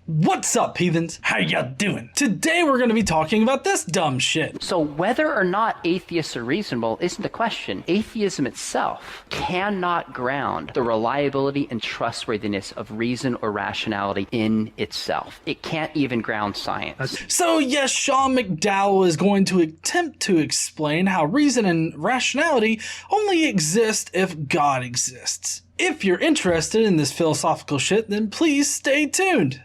What's up, heathens? How ya doing? Today we're going to be talking about this dumb shit. So whether or not atheists are reasonable isn't the question. Atheism itself cannot ground the reliability and trustworthiness of reason or rationality in itself. It can't even ground science. So yes, Sean McDowell is going to attempt to explain how reason and rationality only exist if God exists. If you're interested in this philosophical shit, then please stay tuned.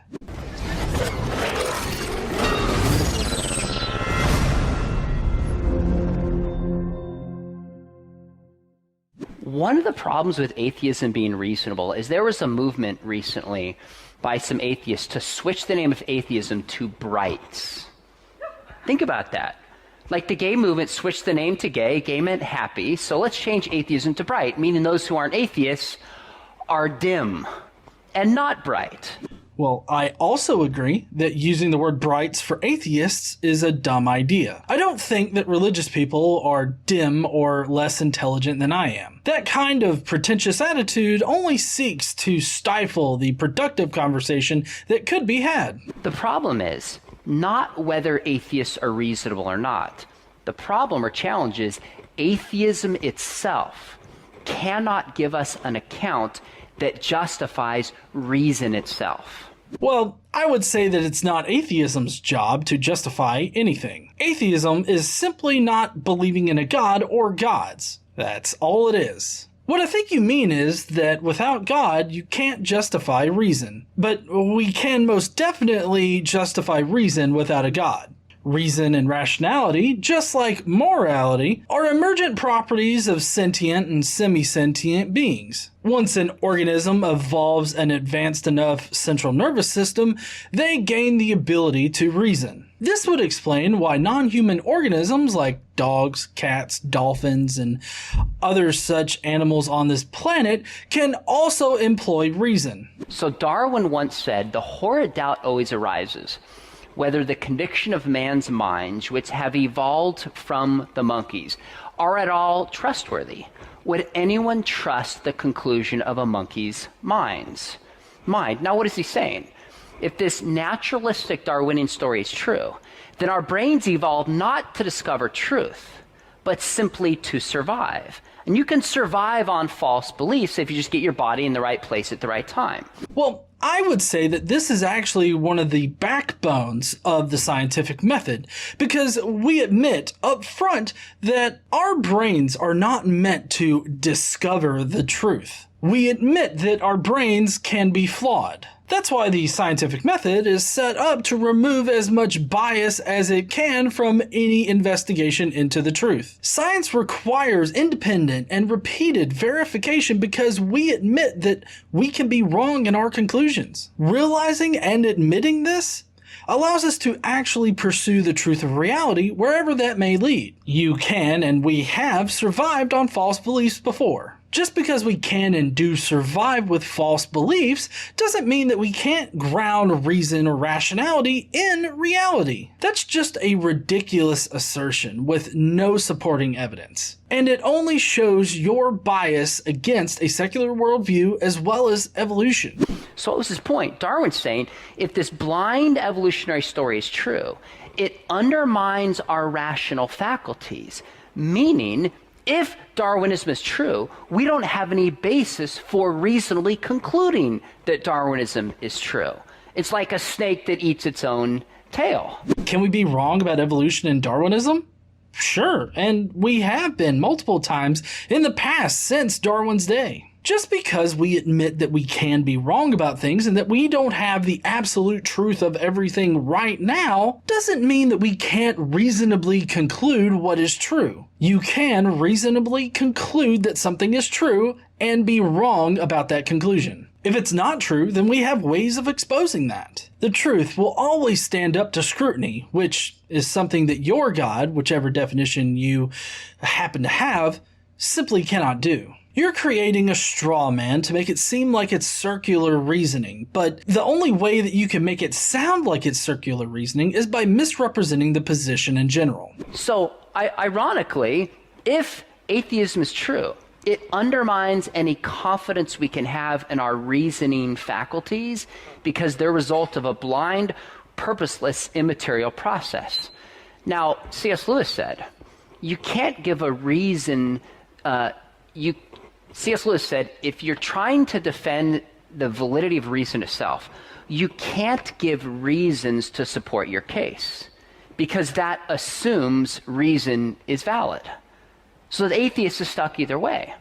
One of the problems with atheism being reasonable is there was a movement recently by some atheists to switch the name of atheism to brights. Think about that. Like the gay movement switched the name to gay, gay meant happy, so let's change atheism to bright, meaning those who aren't atheists are dim and not bright. Well, I also agree that using the word brights for atheists is a dumb idea. I don't think that religious people are dim or less intelligent than I am. That kind of pretentious attitude only seeks to stifle the productive conversation that could be had. The problem is not whether atheists are reasonable or not. The problem or challenge is atheism itself cannot give us an account that justifies reason itself. Well, I would say that it's not atheism's job to justify anything. Atheism is simply not believing in a god or gods. That's all it is. What I think you mean is that without God, you can't justify reason. But we can most definitely justify reason without a god. Reason and rationality, just like morality, are emergent properties of sentient and semi-sentient beings. Once an organism evolves an advanced enough central nervous system, they gain the ability to reason. This would explain why non-human organisms like dogs, cats, dolphins, and other such animals on this planet can also employ reason. So Darwin once said, the horrid doubt always arises whether the conviction of man's minds, which have evolved from the monkeys, are at all trustworthy. Would anyone trust the conclusion of a monkey's mind? Now, what is he saying? If this naturalistic Darwinian story is true, then our brains evolved not to discover truth, but simply to survive. And you can survive on false beliefs if you just get your body in the right place at the right time. Well, I would say that this is actually one of the backbones of the scientific method, because we admit up front that our brains are not meant to discover the truth. We admit that our brains can be flawed. That's why the scientific method is set up to remove as much bias as it can from any investigation into the truth. Science requires independent and repeated verification because we admit that we can be wrong in our conclusions. Realizing and admitting this allows us to actually pursue the truth of reality wherever that may lead. You can, and we have, survived on false beliefs before. Just because we can and do survive with false beliefs doesn't mean that we can't ground reason or rationality in reality. That's just a ridiculous assertion with no supporting evidence. And it only shows your bias against a secular worldview as well as evolution. So what was his point? Darwin's saying, if this blind evolutionary story is true, it undermines our rational faculties, meaning if Darwinism is true, we don't have any basis for reasonably concluding that Darwinism is true. It's like a snake that eats its own tail. Can we be wrong about evolution and Darwinism? Sure, and we have been multiple times in the past since Darwin's day. Just because we admit that we can be wrong about things and that we don't have the absolute truth of everything right now doesn't mean that we can't reasonably conclude what is true. You can reasonably conclude that something is true and be wrong about that conclusion. If it's not true, then we have ways of exposing that. The truth will always stand up to scrutiny, which is something that your God, whichever definition you happen to have, simply cannot do. You're creating a straw man to make it seem like it's circular reasoning, but the only way that you can make it sound like it's circular reasoning is by misrepresenting the position in general. So, ironically, if atheism is true, It undermines any confidence we can have in our reasoning faculties because they're a result of a blind, purposeless, immaterial process. Now, C.S. Lewis said, you can't give a reason. C.S. Lewis said, if you're trying to defend the validity of reason itself, you can't give reasons to support your case because that assumes reason is valid. So the atheist is stuck either way.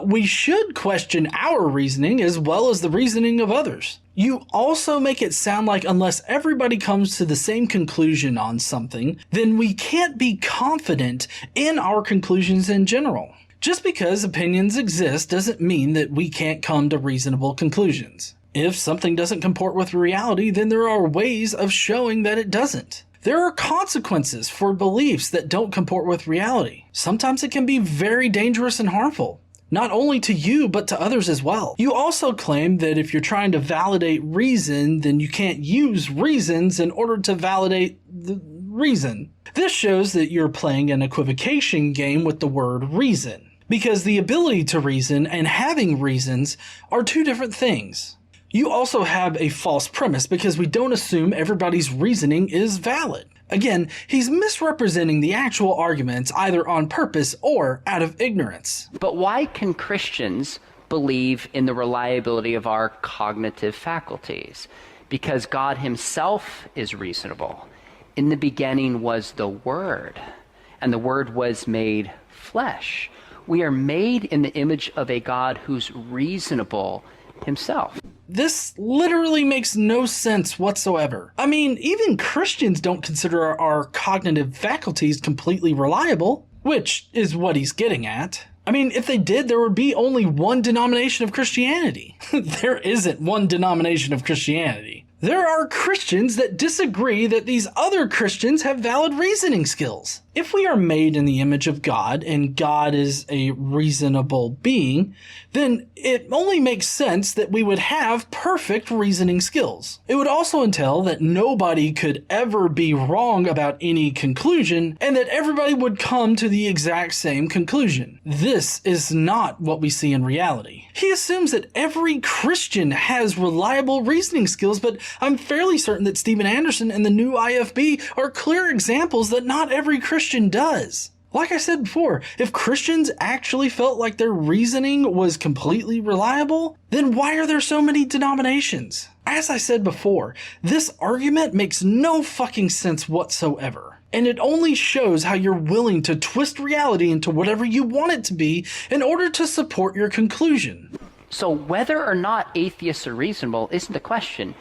We should question our reasoning as well as the reasoning of others. You also make it sound like unless everybody comes to the same conclusion on something, then we can't be confident in our conclusions in general. Just because opinions exist doesn't mean that we can't come to reasonable conclusions. If something doesn't comport with reality, then there are ways of showing that it doesn't. There are consequences for beliefs that don't comport with reality. Sometimes it can be very dangerous and harmful, not only to you, but to others as well. You also claim that if you're trying to validate reason, then you can't use reasons in order to validate the reason. This shows that you're playing an equivocation game with the word reason, because the ability to reason and having reasons are two different things. You also have a false premise because we don't assume everybody's reasoning is valid. Again, he's misrepresenting the actual arguments either on purpose or out of ignorance. But why can Christians believe in the reliability of our cognitive faculties? Because God himself is reasonable. In the beginning was the Word, and the Word was made flesh. We are made in the image of a God who's reasonable himself. This literally makes no sense whatsoever. I mean, even Christians don't consider our cognitive faculties completely reliable, which is what he's getting at. I mean, if they did, there would be only one denomination of Christianity. There isn't one denomination of Christianity. There are Christians that disagree that these other Christians have valid reasoning skills. If we are made in the image of God and God is a reasonable being, then it only makes sense that we would have perfect reasoning skills. It would also entail that nobody could ever be wrong about any conclusion and that everybody would come to the exact same conclusion. This is not what we see in reality. He assumes that every Christian has reliable reasoning skills, but I'm fairly certain that Steven Anderson and the new IFB are clear examples that not every Christian does. Like I said before, if Christians actually felt like their reasoning was completely reliable, then why are there so many denominations? As I said before, this argument makes no fucking sense whatsoever. And it only shows how you're willing to twist reality into whatever you want it to be in order to support your conclusion. So whether or not atheists are reasonable isn't the question.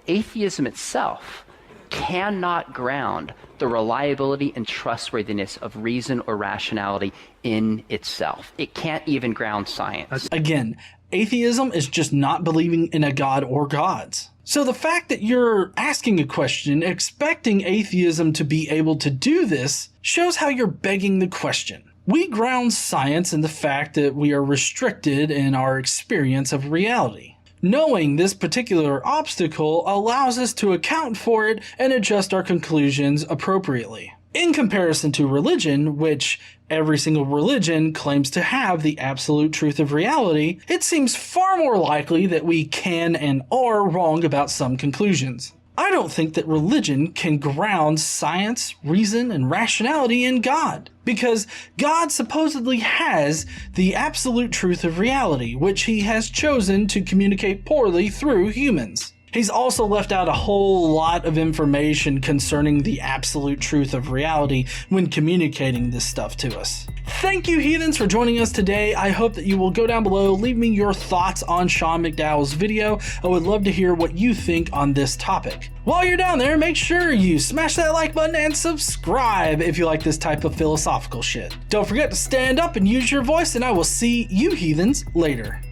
Atheism itself cannot ground the reliability and trustworthiness of reason or rationality in itself. It can't even ground science. Again, atheism is just not believing in a god or gods. So the fact that you're asking a question, expecting atheism to be able to do this, shows how you're begging the question. We ground science in the fact that we are restricted in our experience of reality. Knowing this particular obstacle allows us to account for it and adjust our conclusions appropriately. In comparison to religion, which every single religion claims to have the absolute truth of reality, it seems far more likely that we can and are wrong about some conclusions. I don't think that religion can ground science, reason, and rationality in God, because God supposedly has the absolute truth of reality, which he has chosen to communicate poorly through humans. He's also left out a whole lot of information concerning the absolute truth of reality when communicating this stuff to us. Thank you, heathens, for joining us today. I hope that you will go down below, leave me your thoughts on Sean McDowell's video. I would love to hear what you think on this topic. While you're down there, make sure you smash that like button and subscribe if you like this type of philosophical shit. Don't forget to stand up and use your voice, and I will see you heathens later.